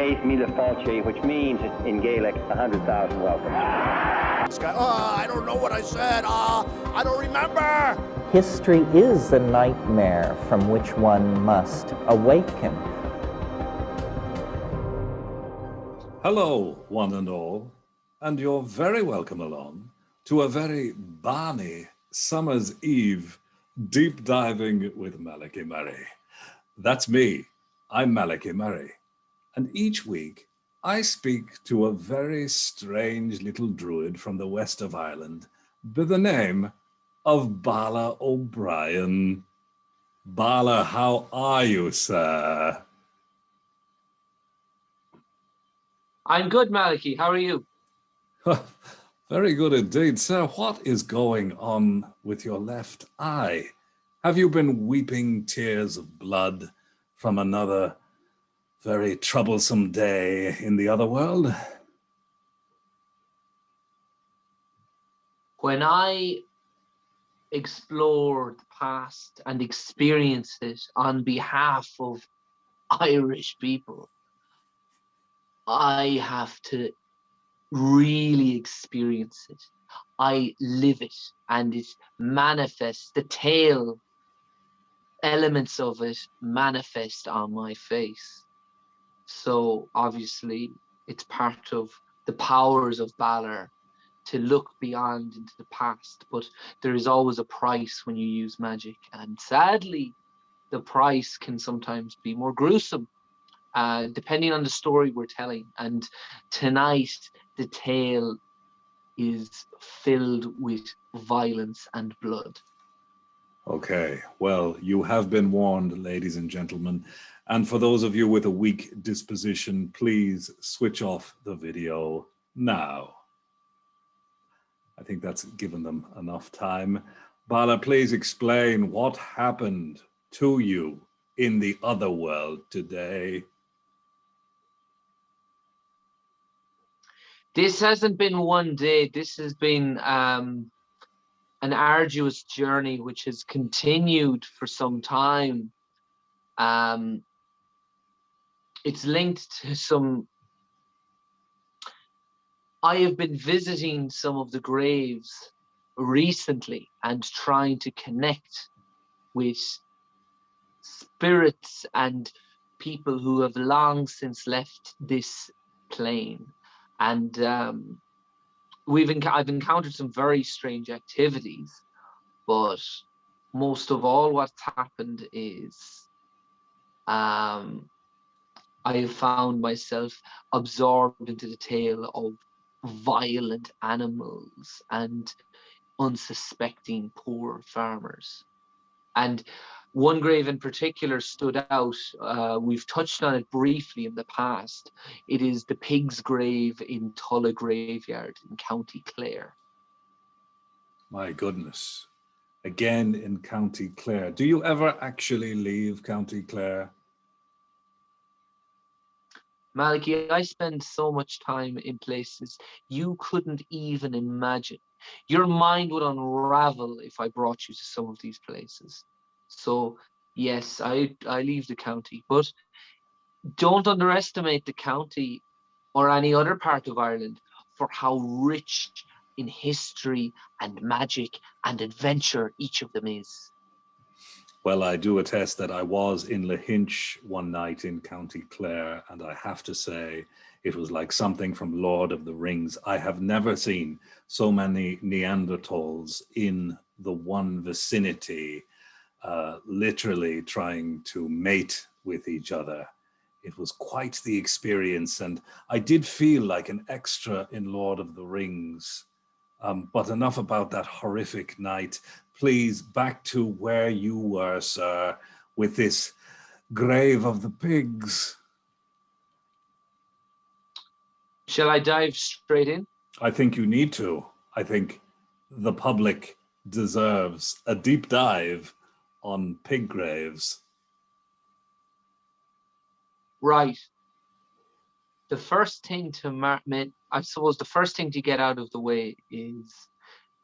Kate Mila Falchi, which means in Gaelic 100,000 welcomes. I don't know what I said. I don't remember. History is a nightmare from which one must awaken. Hello, one and all, and you're very welcome along to a very balmy summer's eve deep diving with Malachy Murray. That's me. I'm Malachy Murray, and each week I speak to a very strange little druid from the west of Ireland by the name of Balor O'Brien. Balor, how are you, sir? I'm good, Malachy. How are you? Very good indeed, sir. What is going on with your left eye? Have you been weeping tears of blood from another very troublesome day in the other world? When I explore the past and experience it on behalf of Irish people, I have to really experience it. I live it, and it manifests. The tail elements of it manifest on my face. So obviously it's part of the powers of Balor to look beyond into the past, but there is always a price when you use magic, and sadly the price can sometimes be more gruesome depending on the story we're telling. And tonight the tale is filled with violence and blood. Okay, well, you have been warned, ladies and gentlemen. And for those of you with a weak disposition, please switch off the video now. I think that's given them enough time. Balor, please explain what happened to you in the other world today. This hasn't been one day. This has been an arduous journey which has continued for some time. It's linked to some... I have been visiting some of the graves recently and trying to connect with spirits and people who have long since left this plane. And I've encountered some very strange activities, but most of all what's happened is I have found myself absorbed into the tale of violent animals and unsuspecting poor farmers. And one grave in particular stood out. We've touched on it briefly in the past. It is the pig's grave in Tulla graveyard in County Clare. My goodness. Again in County Clare. Do you ever actually leave County Clare? Malachy, I spend so much time in places you couldn't even imagine. Your mind would unravel if I brought you to some of these places. So yes, I leave the county, but don't underestimate the county or any other part of Ireland for how rich in history and magic and adventure each of them is. Well, I do attest that I was in Lahinch one night in County Clare, and I have to say it was like something from Lord of the Rings. I have never seen so many Neanderthals in the one vicinity, literally trying to mate with each other. It was quite the experience, and I did feel like an extra in Lord of the Rings. But enough about that horrific night. Please, back to where you were, sir, with this grave of the pigs. Shall I dive straight in? I think you need to. I think the public deserves a deep dive on pig graves. Right. The first thing to I suppose the first thing to get out of the way is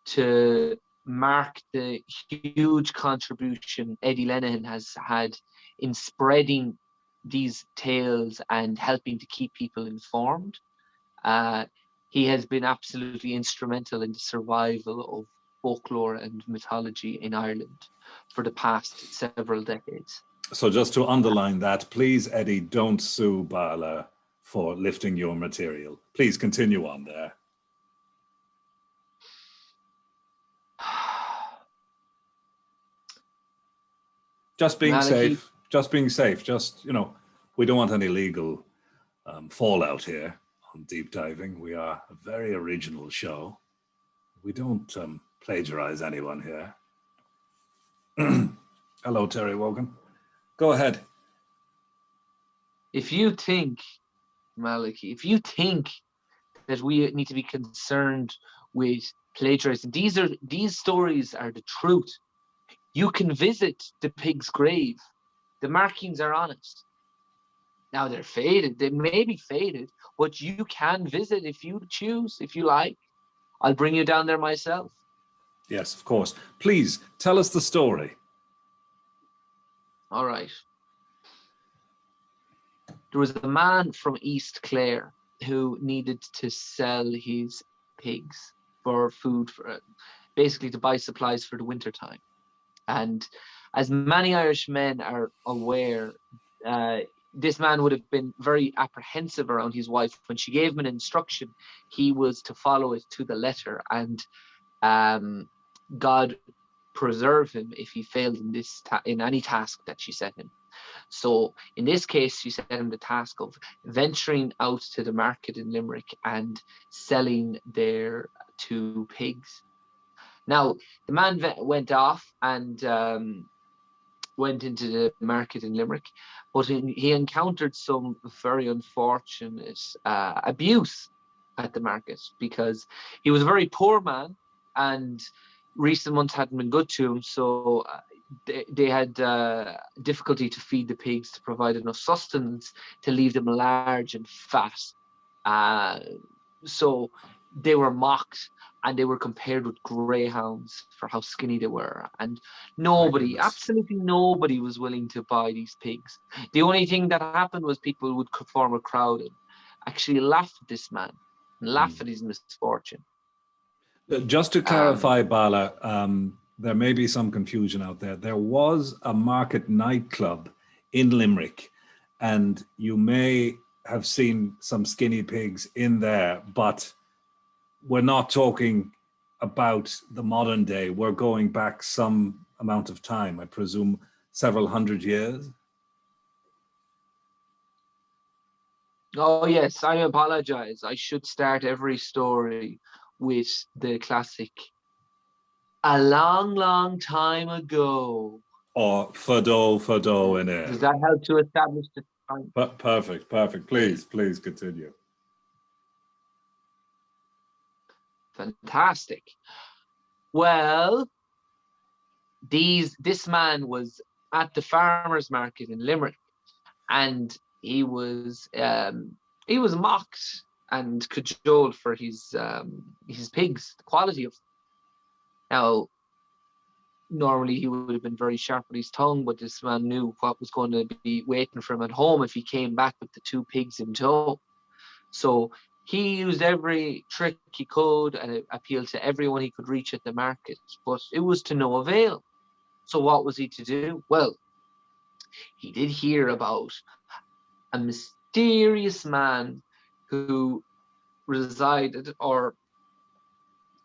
to mark the huge contribution Eddie Lenihan has had in spreading these tales and helping to keep people informed. He has been absolutely instrumental in the survival of folklore and mythology in Ireland for the past several decades. So just to underline that, please, Eddie, don't sue Balor for lifting your material. Please continue on there. Just being Malachy. safe. Just being safe. Just, you know, we don't want any legal fallout here on Deep Diving. We are a very original show. We don't plagiarize anyone here. Hello, Terry Wogan. Go ahead. If you think, Malachy, if you think that we need to be concerned with plagiarism, these stories are the truth. You can visit the pig's grave. The markings are on it. Now they're faded. They may be faded, but you can visit if you choose, if you like. I'll bring you down there myself. Yes, of course. Please tell us the story. All right. There was a man from East Clare who needed to sell his pigs for food, basically to buy supplies for the winter time. And as many Irish men are aware, this man would have been very apprehensive around his wife. When she gave him an instruction, he was to follow it to the letter, and God preserve him if he failed in any task that she set him. So in this case, she set him the task of venturing out to the market in Limerick and selling their 2 pigs. Now, the man went off and went into the market in Limerick, but he encountered some very unfortunate abuse at the market, because he was a very poor man and recent months hadn't been good to him. So they had difficulty to feed the pigs, to provide enough sustenance to leave them large and fat. So they were mocked and they were compared with greyhounds for how skinny they were. And nobody, absolutely nobody, was willing to buy these pigs. The only thing that happened was people would form a crowd and actually laugh at this man, and laugh at his misfortune. Just to clarify, Balor, there may be some confusion out there. There was a market nightclub in Limerick, and you may have seen some skinny pigs in there, but we're not talking about the modern day. We're going back some amount of time, I presume several hundred years. Oh yes, I apologize. I should start every story with the classic "a long, long time ago." Or Fado in it. Does that help to establish the time? Perfect. Please continue. Fantastic. Well, this man was at the farmers market in Limerick, and he was mocked and cajoled for his pigs, the quality of them. Now, normally he would have been very sharp with his tongue, but this man knew what was going to be waiting for him at home if he came back with the 2 pigs in tow. So he used every trick he could and appealed to everyone he could reach at the market, but it was to no avail. So what was he to do? Well, he did hear about a mysterious man who resided, or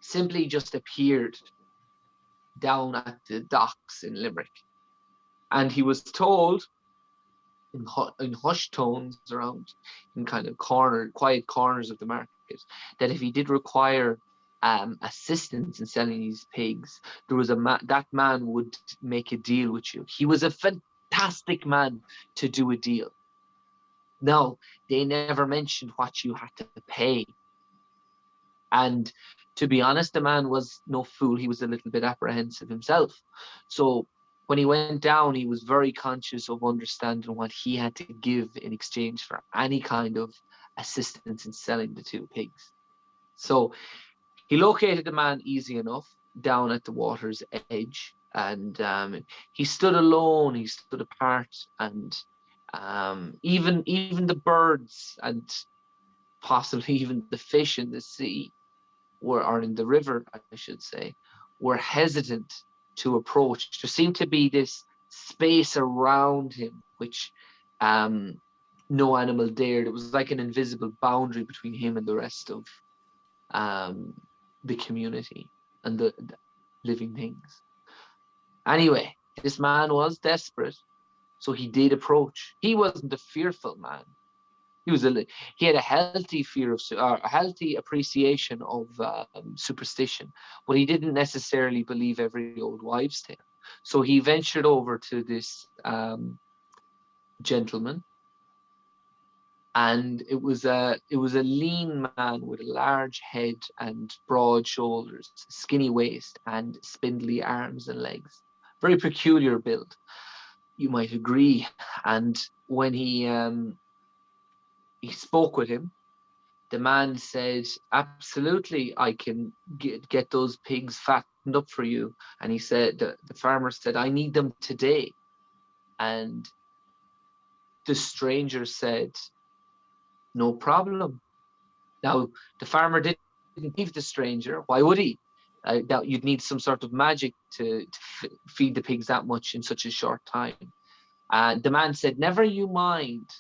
simply just appeared, down at the docks in Limerick. And he was told in hushed tones around in kind of quiet corners of the market, that if he did require assistance in selling these pigs, there was that man would make a deal with you. He was a fantastic man to do a deal. Now, they never mentioned what you had to pay. And to be honest, the man was no fool. He was a little bit apprehensive himself. So when he went down, he was very conscious of understanding what he had to give in exchange for any kind of assistance in selling the 2 pigs. So he located the man easy enough down at the water's edge, and he stood alone, he stood apart, and Even the birds and possibly even the fish in the sea or in the river, I should say, were hesitant to approach. There seemed to be this space around him which no animal dared. It was like an invisible boundary between him and the rest of the community and the living things. Anyway, this man was desperate, so he did approach. He wasn't a fearful man. He had a healthy fear of, a healthy appreciation of superstition, but he didn't necessarily believe every old wives' tale. So he ventured over to this gentleman, and it was a lean man with a large head and broad shoulders, skinny waist, and spindly arms and legs. Very peculiar build, you might agree. And when he spoke with him, the man said, "Absolutely, I can get those pigs fattened up for you." And he said, the farmer said, "I need them today." And the stranger said, "No problem." Now, the farmer didn't believe the stranger. Why would he? That you'd need some sort of magic to feed the pigs that much in such a short time. And the man said, "Never you mind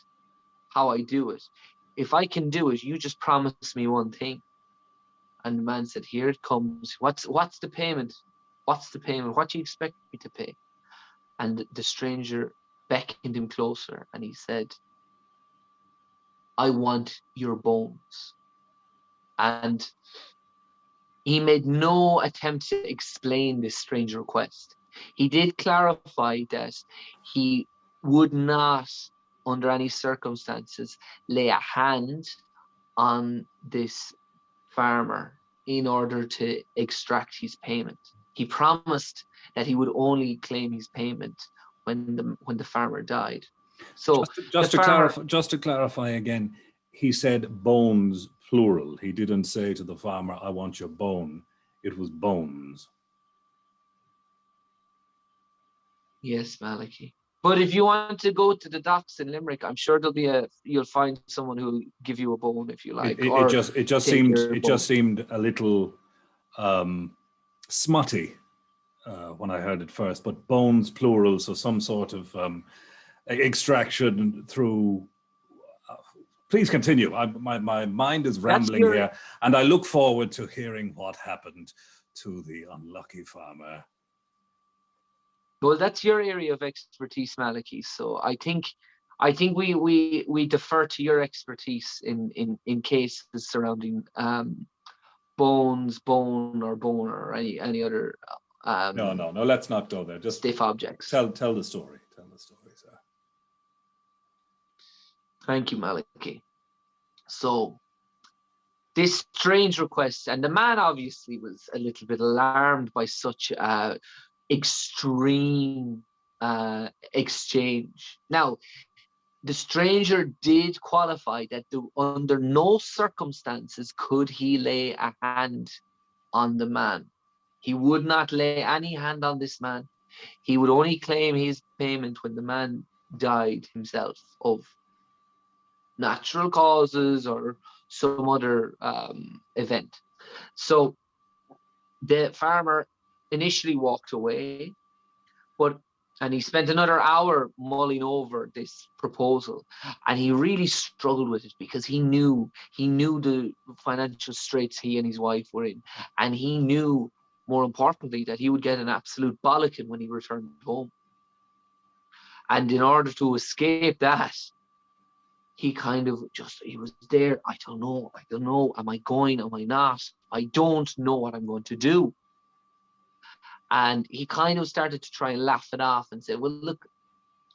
how I do it. If I can do it, you just promise me one thing." And the man said, "Here it comes. What's the payment? What's the payment? What do you expect me to pay?" And the stranger beckoned him closer, and he said, "I want your bones." And he made no attempt to explain this strange request. He did clarify that he would not, under any circumstances, lay a hand on this farmer in order to extract his payment. He promised that he would only claim his payment when the farmer died. So just to clarify again, he said bones plural. He didn't say to the farmer, "I want your bone." It was bones. Yes, Malachy. But if you want to go to the docks in Limerick, I'm sure you'll find someone who'll give you a bone if you like. It just seemed a little smutty when I heard it first. But bones plural, so some sort of extraction through. Please continue. My mind is rambling here, and I look forward to hearing what happened to the unlucky farmer. Well, that's your area of expertise, Malachy. So I think we defer to your expertise in cases surrounding bones, bone, or any other. No. Let's not go there. Just stiff objects. Tell the story. Tell the story, sir. Thank you, Malachy. So this strange request, and the man obviously was a little bit alarmed by such extreme exchange. Now, the stranger did qualify that under no circumstances could he lay a hand on the man. He would not lay any hand on this man. He would only claim his payment when the man died himself of natural causes or some other event. So the farmer initially walked away, and he spent another hour mulling over this proposal, and he really struggled with it because he knew the financial straits he and his wife were in, and he knew, more importantly, that he would get an absolute bollocking when he returned home. And in order to escape that, he was there. I don't know. Am I going? Am I not? I don't know what I'm going to do. And he kind of started to try and laugh it off and say, "Well, look,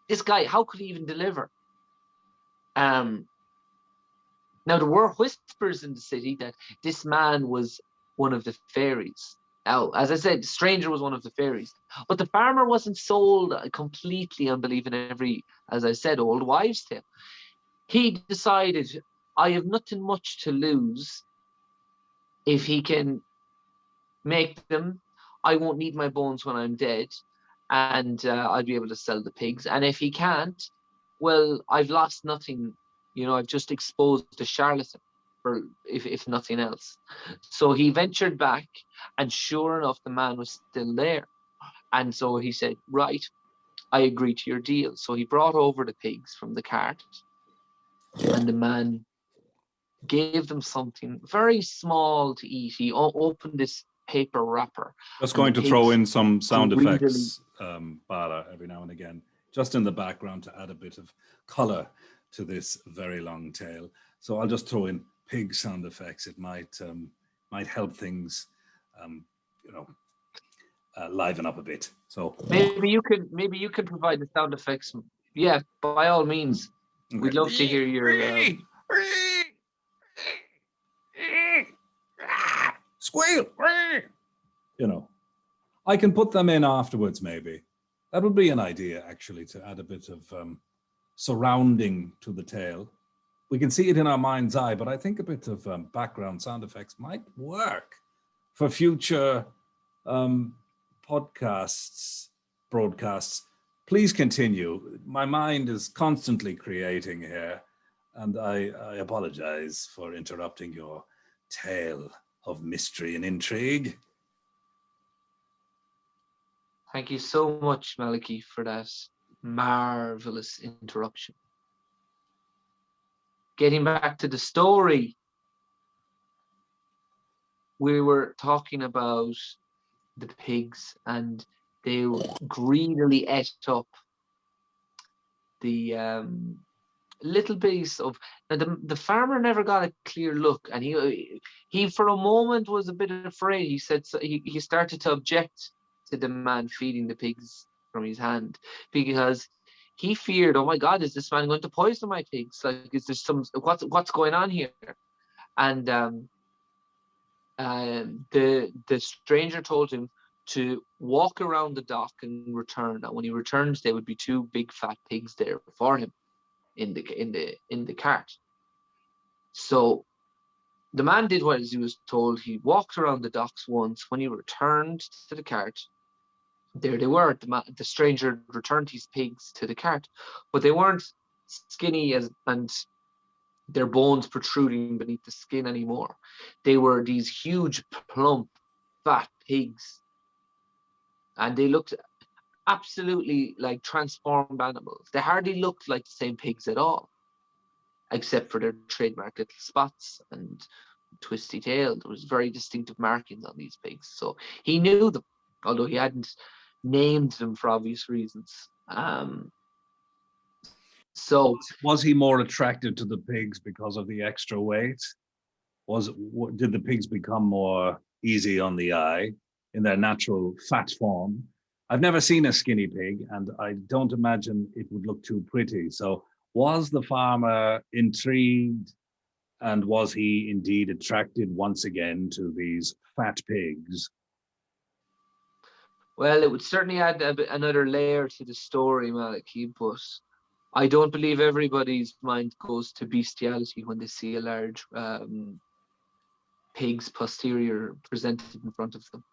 this guy, how could he even deliver?" Now, there were whispers in the city that this man was one of the fairies. Now, as I said, the stranger was one of the fairies. But the farmer wasn't sold completely on believing every, as I said, old wives' tale. He decided, I have nothing much to lose. If he can make them, I won't need my bones when I'm dead, and I'll be able to sell the pigs. And if he can't, well, I've lost nothing. I've just exposed the charlatan, for if nothing else. So he ventured back, and sure enough, the man was still there. And so he said, right, I agree to your deal. So he brought over the pigs from the cart, and the man gave them something very small to eat. He opened this paper wrapper. Just going to throw in some sound greedily- effects, Balor, every now and again, just in the background to add a bit of color to this very long tale. So I'll just throw in pig sound effects. It might help things, liven up a bit. So maybe you could provide the sound effects. Yeah, by all means. okay. We'd love to hear your. Squeal! I can put them in afterwards, maybe. That would be an idea, actually, to add a bit of surrounding to the tale. We can see it in our mind's eye, but I think a bit of background sound effects might work for future broadcasts. Please continue. My mind is constantly creating here, and I apologize for interrupting your tale of mystery and intrigue. Thank you so much, Malachy, for that marvelous interruption. Getting back to the story, we were talking about the pigs, and they greedily ate up the little piece of. Now the farmer never got a clear look, and he for a moment was a bit afraid. He said he started to object to the man feeding the pigs from his hand, because he feared, oh my God, is this man going to poison my pigs? Like, is there what's going on here? And the stranger told him to walk around the dock and return. And when he returns, there would be two big fat pigs there for him in the cart. So the man did what he was told. He walked around the docks once. When he returned to the cart, there they were. The stranger returned his pigs to the cart, but they weren't skinny and their bones protruding beneath the skin anymore. They were these huge, plump, fat pigs, and they looked absolutely like transformed animals. They hardly looked like the same pigs at all, except for their trademark little spots and twisty tail. There was very distinctive markings on these pigs, so he knew them, although he hadn't named them for obvious reasons. So was he more attracted to the pigs because of the extra weight? Did the pigs become more easy on the eye in their natural fat form? I've never seen a skinny pig, and I don't imagine it would look too pretty. So was the farmer intrigued, and was he indeed attracted once again to these fat pigs? Well, it would certainly add another layer to the story, Malachy, but I don't believe everybody's mind goes to bestiality when they see a large pig's posterior presented in front of them.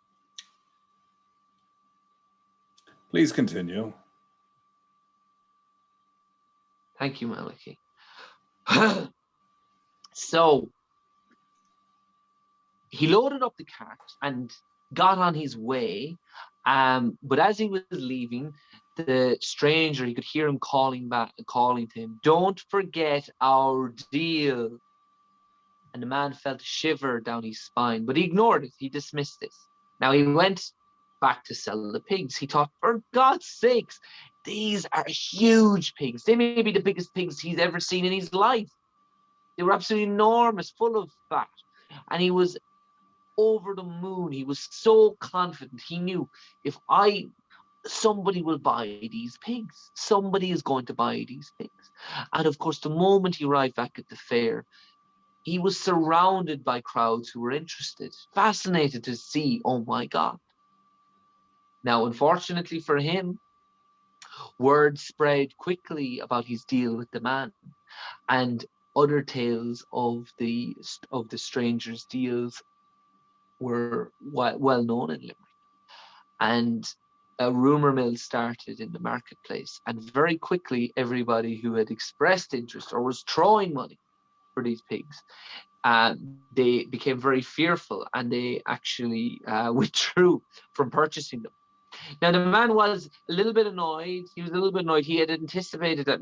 Please continue. Thank you, Malachy. So he loaded up the cart and got on his way. But as he was leaving, the stranger, he could hear him calling to him, "Don't forget our deal." And the man felt a shiver down his spine, but he ignored it. He dismissed it. Now he went back to sell the pigs. He thought, for God's sakes, these are huge pigs. They may be the biggest pigs he's ever seen in his life. They were absolutely enormous, full of fat. And he was over the moon. He was so confident. He knew, somebody will buy these pigs. Somebody is going to buy these pigs. And of course, the moment he arrived back at the fair, he was surrounded by crowds who were interested, fascinated to see, oh my God. Now, unfortunately for him, word spread quickly about his deal with the man, and other tales of the stranger's deals were well known in Limerick. And a rumor mill started in the marketplace, and very quickly everybody who had expressed interest or was throwing money for these pigs, they became very fearful, and they actually withdrew from purchasing them. Now the man was a little bit annoyed. He was a little bit annoyed. He had anticipated that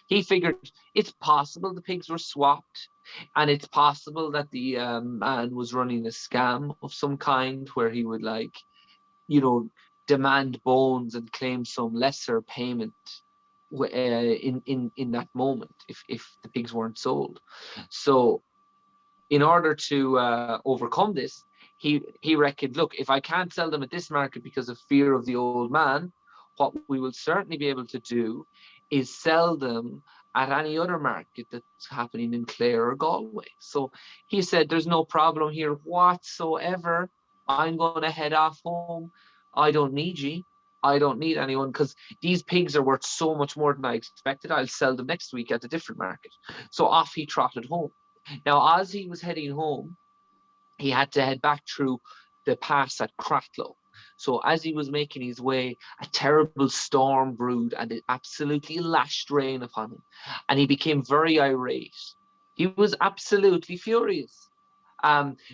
he figured it's possible the pigs were swapped, and it's possible that the man was running a scam of some kind where he would, like, demand bones and claim some lesser payment in that moment if the pigs weren't sold. So in order to overcome this, he reckoned, look, if I can't sell them at this market because of fear of the old man, what we will certainly be able to do is sell them at any other market that's happening in Clare or Galway. So he said, there's no problem here whatsoever. I'm going to head off home. I don't need you. I don't need anyone, because these pigs are worth so much more than I expected. I'll sell them next week at a different market. So off he trotted home. Now, as he was heading home, he had to head back through the pass at Cratloe. So as he was making his way, a terrible storm brewed, and it absolutely lashed rain upon him. And he became very irate. He was absolutely furious.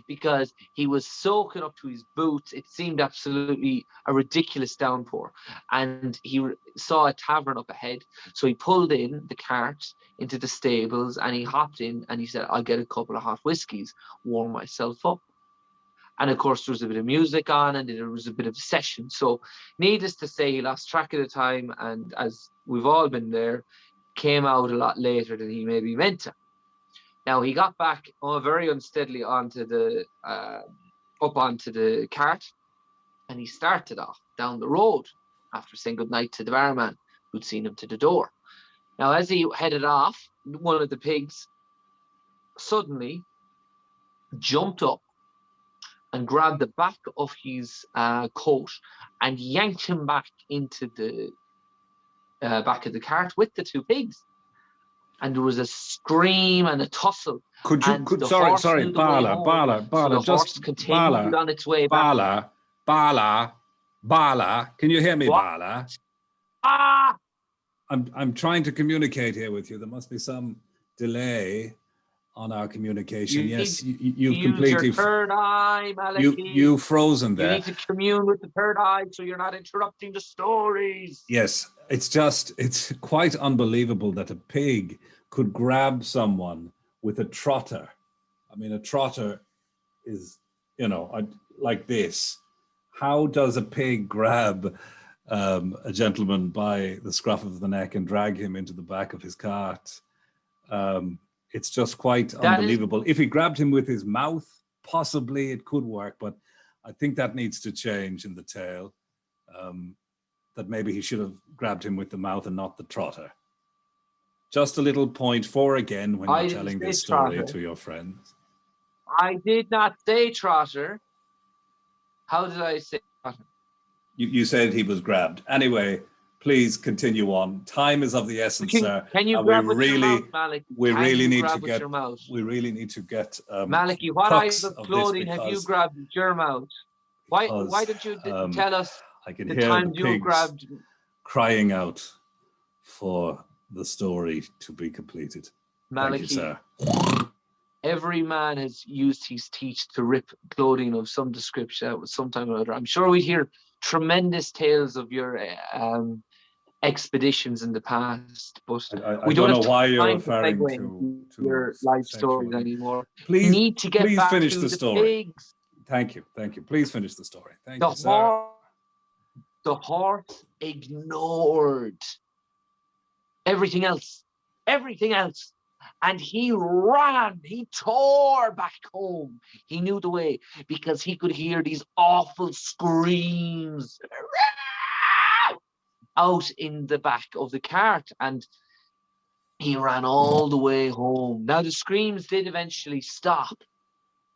Because he was soaking up to his boots. It seemed absolutely a ridiculous downpour. And he saw a tavern up ahead. So he pulled in the cart into the stables, and he hopped in, and he said, I'll get a couple of hot whiskies, warm myself up. And of course, there was a bit of music on, and there was a bit of a session. So needless to say, he lost track of the time, and as we've all been there, came out a lot later than he maybe meant to. Now he got back very unsteadily onto the cart, and he started off down the road after saying goodnight to the barman who'd seen him to the door. Now as he headed off, one of the pigs suddenly jumped up and grabbed the back of his coat and yanked him back into the back of the cart with the two pigs. And there was a scream and a tussle. Sorry, Balor, just continued on its way back. Balor, can you hear me, What? Balor? Ah! I'm trying to communicate here with you. There must be some delay on our communication. Yes, you've completely. Your third eye, Malachy. You've frozen there. You need to commune with the third eye so you're not interrupting the stories. Yes, it's quite unbelievable that a pig could grab someone with a trotter. I mean, a trotter is, like this. How does a pig grab a gentleman by the scruff of the neck and drag him into the back of his cart? It's just quite unbelievable. If he grabbed him with his mouth, possibly it could work, but I think that needs to change in the tale. That maybe he should have grabbed him with the mouth and not the trotter. Just a little point for again when you're telling this story to your friends. I did not say trotter. How did I say trotter? You said he was grabbed. Anyway, please continue on. Time is of the essence, sir. Can you grab with your mouth, Malachy? We really need to get. Malachy, what items of clothing have you grabbed with your mouth? Why don't you tell us I can the hear time the you pigs grabbed crying out for the story to be completed. Malachy? Thank you, sir. Every man has used his teeth to rip clothing of some description at some time or other. I'm sure we'd hear tremendous tales of your expeditions in the past, but I don't know why you're referring to your life stories anymore. Please, you need to get back finish to the story. Pigs. Thank you. Please finish the story. Thank you, sir. The horse ignored everything else, and he ran. He tore back home. He knew the way because he could hear these awful screams out in the back of the cart, and he ran all the way home. Now the screams did eventually stop,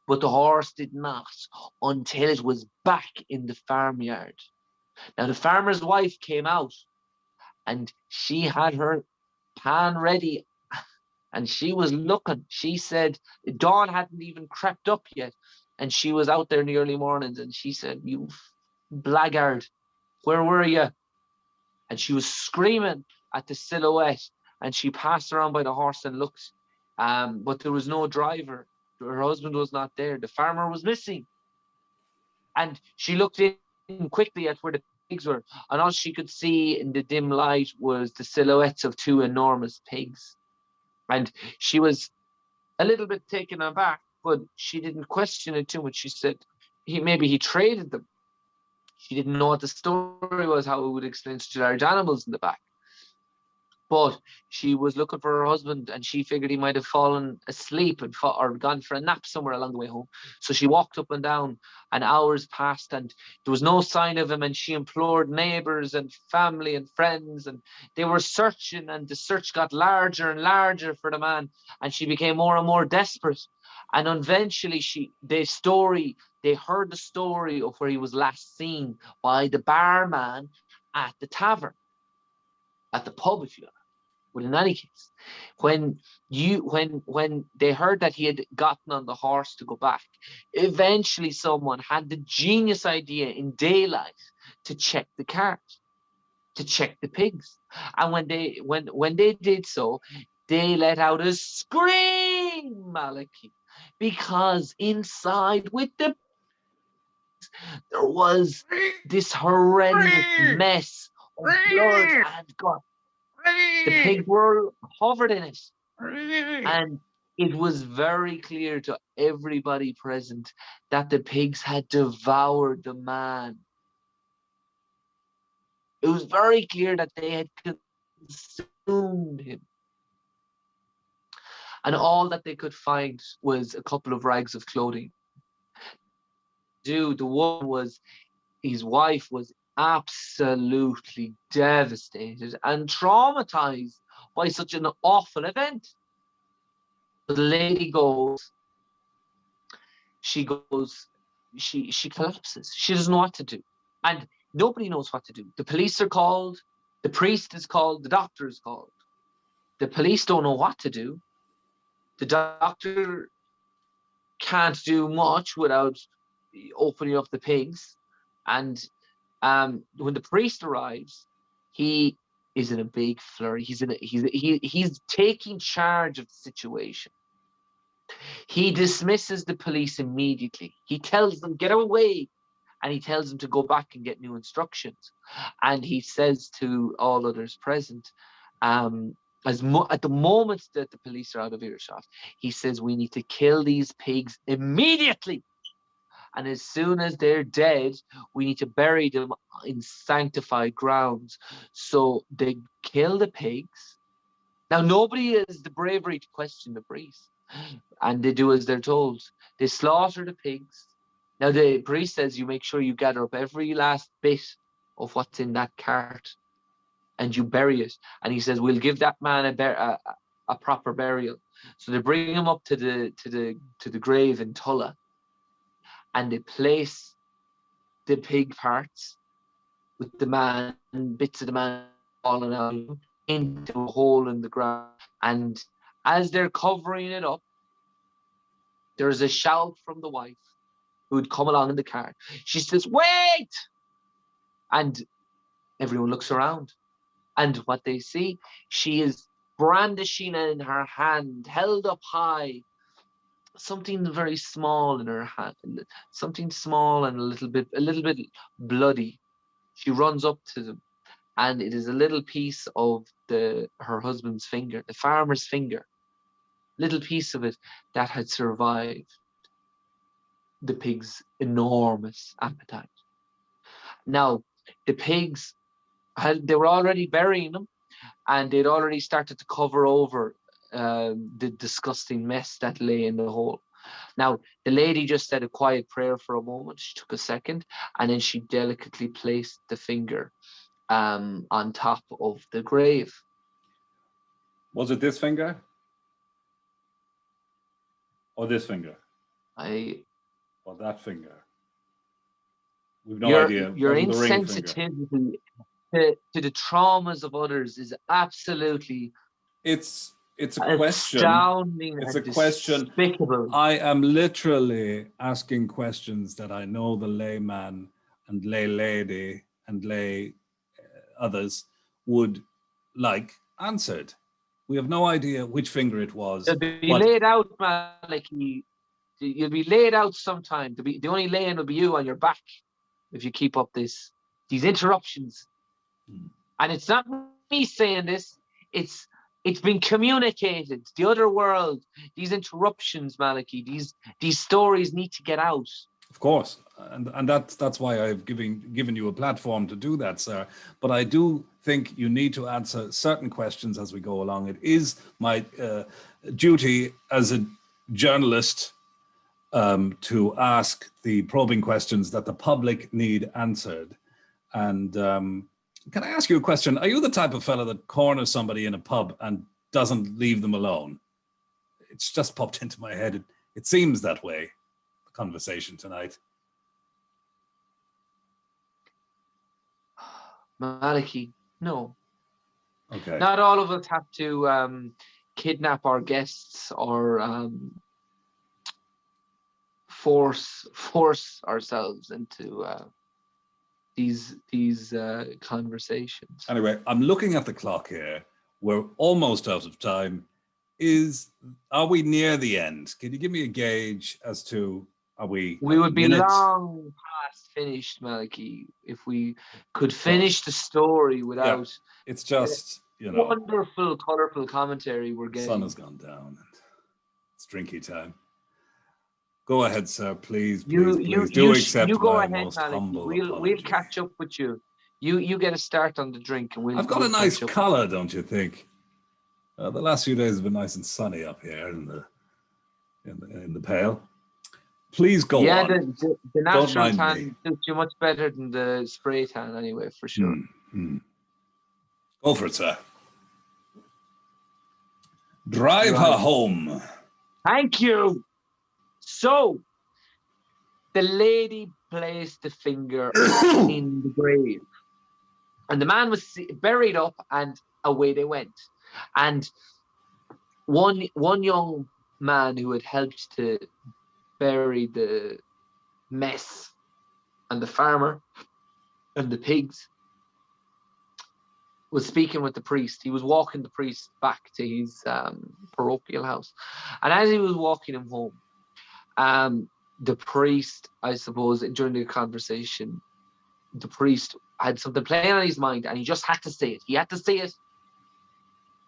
but the horse did not until it was back in the farmyard. Now the farmer's wife came out, and she had her pan ready, and she was looking. She said dawn hadn't even crept up yet, and she was out there in the early mornings, and she said, "You Blackguard, where were you? And she was screaming at the silhouette, and she passed around by the horse and looked, but there was no driver. Her husband was not there. The farmer was missing. And she looked in quickly at where the pigs were, and all she could see in the dim light was the silhouettes of two enormous pigs. And she was a little bit taken aback, but she didn't question it too much. She said, maybe he traded them. She didn't know what the story was, how it would explain such large animals in the back. But she was looking for her husband, and she figured he might have fallen asleep or gone for a nap somewhere along the way home. So she walked up and down, and hours passed, and there was no sign of him. And she implored neighbors and family and friends, and they were searching, and the search got larger and larger for the man, and she became more and more desperate. And eventually they heard the story of where he was last seen by the barman at the tavern, at the pub, if you like. But in any case, when they heard that he had gotten on the horse to go back, eventually someone had the genius idea in daylight to check the cart, to check the pigs. And when they did so, they let out a scream, Malachy, because inside with the pigs, there was this horrendous mess of blood and guts. The pigs were covered in it. And it was very clear to everybody present that the pigs had devoured the man. It was very clear that they had consumed him. And all that they could find was a couple of rags of clothing. His wife was absolutely devastated and traumatized by such an awful event. The lady she collapses. She doesn't know what to do. And nobody knows what to do. The police are called, the priest is called, the doctor is called. The police don't know what to do. The doctor can't do much without opening up the pigs. And when the priest arrives, he is in a big flurry. He's taking charge of the situation. He dismisses the police immediately. He tells them, get away. And he tells them to go back and get new instructions. And he says to all others present, at the moment that the police are out of earshot, he says, we need to kill these pigs immediately. And as soon as they're dead, we need to bury them in sanctified grounds. So they kill the pigs. Now, nobody has the bravery to question the priest. And they do as they're told. They slaughter the pigs. Now, the priest says you make sure you gather up every last bit of what's in that cart and you bury it. And he says, we'll give that man a proper burial. So they bring him up to the grave in Tulla. And they place the pig parts with the man, bits of the man falling out into a hole in the ground. And as they're covering it up, there's a shout from the wife who'd come along in the car. She says, wait! And everyone looks around. And what they see, she is brandishing in her hand, held up high, something very small in her hand, something small and a little bit bloody. She runs up to them, and it is a little piece of her husband's finger, the farmer's finger, little piece of it that had survived the pig's enormous appetite. Now, the pigs they were already burying them, and they'd already started to cover over the disgusting mess that lay in the hole. Now, the lady just said a quiet prayer for a moment. She took a second, and then she delicately placed the finger on top of the grave. Was it this finger? Or this finger? Or that finger? We've no idea. Your insensitivity to the traumas of others is absolutely... It's a question. Astounding. It's a question. Despicable. I am literally asking questions that I know the layman and lay lady and lay others would like answered. We have no idea which finger it was. They'll be laid out, Malachy. You'll be laid out sometime. The only laying will be you on your back if you keep up these interruptions. And it's not me saying this. It's been communicated. The other world, these interruptions, Malachy, these stories need to get out. Of course, and that's why I've given you a platform to do that, sir. But I do think you need to answer certain questions as we go along. It is my duty as a journalist to ask the probing questions that the public need answered. And can I ask you a question? Are you the type of fella that corners somebody in a pub and doesn't leave them alone? It's just popped into my head. It seems that way. Conversation tonight. Malachy, no. Okay. Not all of us have to kidnap our guests or force ourselves into these conversations. Anyway, I'm looking at the clock here. We're almost out of time. Are we near the end? Can you give me a gauge as to we would be long past finished, Malachy, if we could finish the story without. Yeah, it's just wonderful, colourful commentary we're getting. The sun has gone down and it's drinky time. Go ahead, sir. Please do accept my most humble apology. We'll catch up with you. You get a start on the drink, and I've got a nice colour, don't you think? The last few days have been nice and sunny up here in the Pale. Please go on. Yeah, the natural tan suits you much better than the spray tan, anyway, for sure. Go for it, sir. Drive her home. Thank you. So, the lady placed the finger in the grave, and the man was buried up, and away they went. And one young man who had helped to bury the mess and the farmer and the pigs was speaking with the priest. He was walking the priest back to his parochial house, and as he was walking him home, the priest, I suppose, during the conversation, the priest had something playing on his mind, and he just had to say it. He had to say it,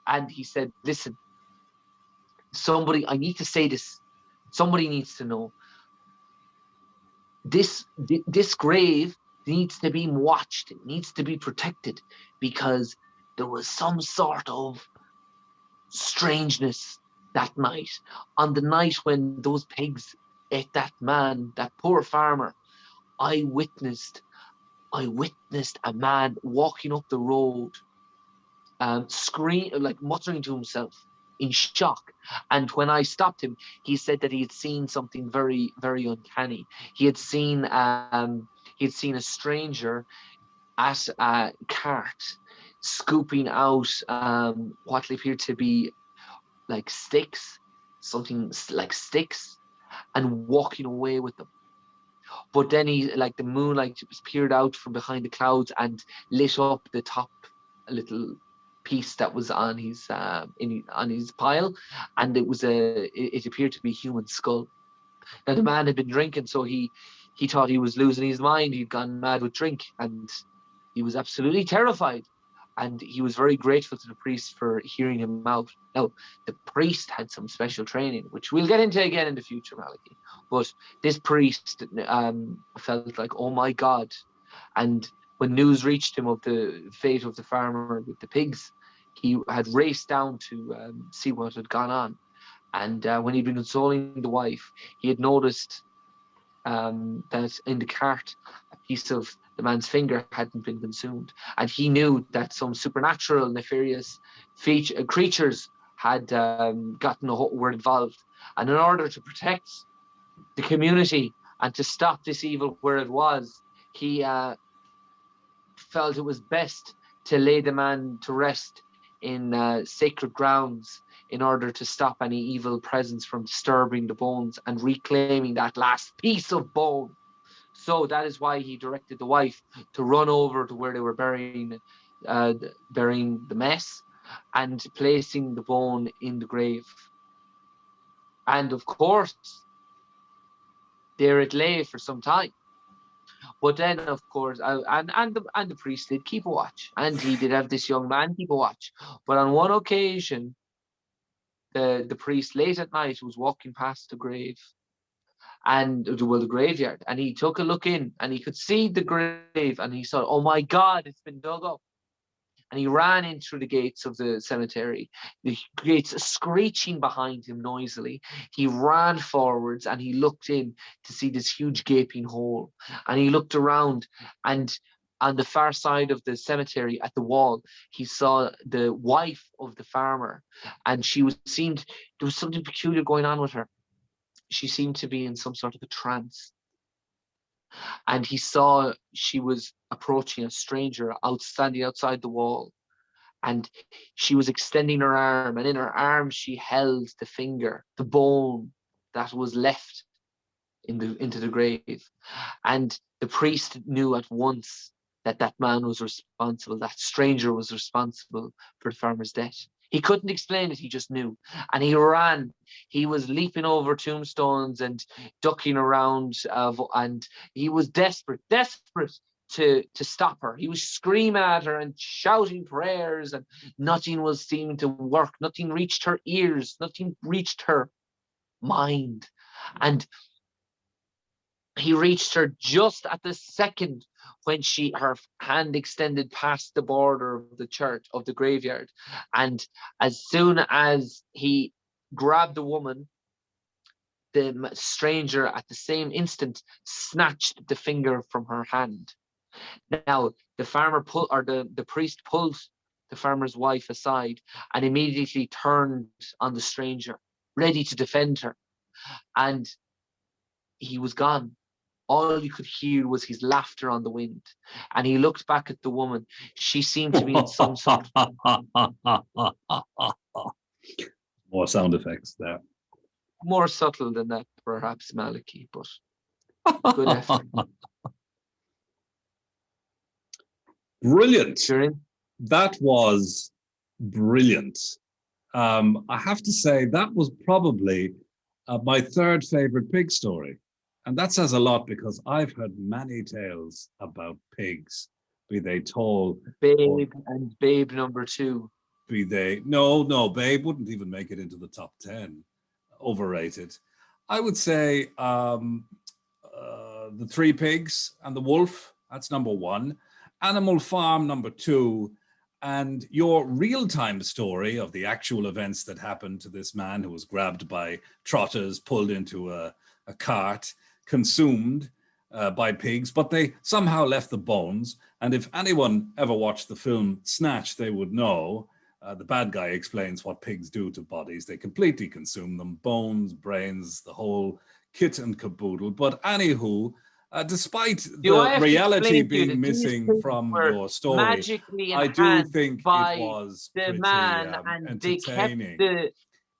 and he said, "Listen, I need to say this. Somebody needs to know. This grave needs to be watched. It needs to be protected, because there was some sort of strangeness that night. On the night when those pigs ate that man, that poor farmer, I witnessed a man walking up the road, muttering to himself in shock. And when I stopped him, he said that he had seen something very, very uncanny. He had seen a stranger at a cart scooping out what appeared to be like sticks, something like sticks, and walking away with them. But then the moonlight peered out from behind the clouds and lit up the top little piece that was on his pile, and it appeared to be a human skull. Now the man had been drinking, so he thought he was losing his mind. He'd gone mad with drink, and he was absolutely terrified. And he was very grateful to the priest for hearing him out. Now, the priest had some special training, which we'll get into again in the future, Malachy. But this priest felt like, oh my God. And when news reached him of the fate of the farmer with the pigs, he had raced down to see what had gone on. And when he'd been consoling the wife, he had noticed that in the cart, a piece of the man's finger hadn't been consumed. And he knew that some supernatural, nefarious creatures had were involved. And in order to protect the community and to stop this evil where it was, he felt it was best to lay the man to rest in sacred grounds in order to stop any evil presence from disturbing the bones and reclaiming that last piece of bone So that is why he directed the wife to run over to where they were burying the mess and placing the bone in the grave. And of course, there it lay for some time. But then, of course, and the priest did keep a watch, and he did have this young man keep a watch. But on one occasion, the priest late at night was walking past the grave, and the graveyard, and he took a look in, and he could see the grave, and he saw, oh my God, it's been dug up. And he ran in through the gates of the cemetery, the gates screeching behind him noisily. He ran forwards and he looked in to see this huge gaping hole. And he looked around, and on the far side of the cemetery at the wall, he saw the wife of the farmer, and there was something peculiar going on with her. She seemed to be in some sort of a trance. And he saw she was approaching a stranger standing outside the wall. And she was extending her arm, and in her arm she held the finger, the bone that was left into the grave. And the priest knew at once that that man was responsible, that stranger was responsible for the farmer's death. He couldn't explain it, he just knew. And he ran. He was leaping over tombstones and ducking around, and he was desperate to stop her. He was screaming at her and shouting prayers, and nothing was seeming to work. Nothing reached her ears. Nothing reached her mind. And he reached her just at the second when her hand extended past the border of the church, of the graveyard. And as soon as he grabbed the woman, the stranger at the same instant snatched the finger from her hand. Now, the priest pulled the farmer's wife aside and immediately turned on the stranger, ready to defend her. And he was gone. All you could hear was his laughter on the wind. And he looked back at the woman. She seemed to be in some sort of... More sound effects there. More subtle than that, perhaps, Malachy, but good effort. Brilliant. Sure. That was brilliant. I have to say that was probably my third favorite pig story. And that says a lot, because I've heard many tales about pigs, be they tall. Babe and Babe number 2. Be they... No, Babe wouldn't even make it into the top 10. Overrated. I would say the Three Pigs and the Wolf, that's number 1. Animal Farm, number 2. And your real-time story of the actual events that happened to this man who was grabbed by trotters, pulled into a cart, consumed by pigs, but they somehow left the bones. And if anyone ever watched the film Snatch, they would know the bad guy explains what pigs do to bodies. They completely consume them, bones, brains, the whole kit and caboodle. But anywho, despite the reality being missing from your story, I do think it was the pretty man and entertaining. They kept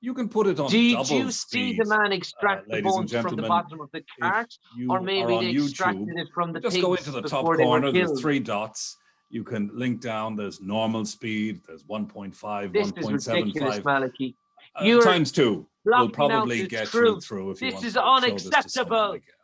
you can put it on Did double you speed, see the man extract the ladies and bones from the gentlemen. bottom of the cart? Or maybe they extracted it from the Just pigs go into the top before they were corner, there's killed? 3 dots. You can link down, there's normal speed, there's 1.5, This is ridiculous, 1.75. Malachy. You're Times 2 will blocking out probably the get truth. you through if you This want is to show this to unacceptable. someone again.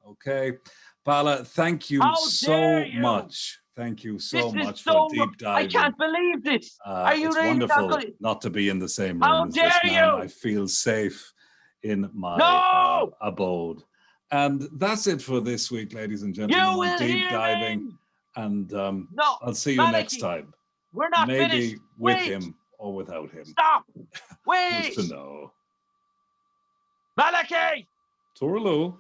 Okay. Bala, thank you How so dare you? much. Thank you so This much is for so... deep diving. I can't believe this. Are you It's really wonderful not going... not to be in the same How room as this dare man. you? I feel safe in my No! abode. And that's it for this week, ladies and gentlemen, You on will deep hear diving. me. And No, I'll see you Malachy, next time. We're not Maybe finished. with Wait. him or without him. Stop. Wait. Who's to know? Malachy! Tourguide.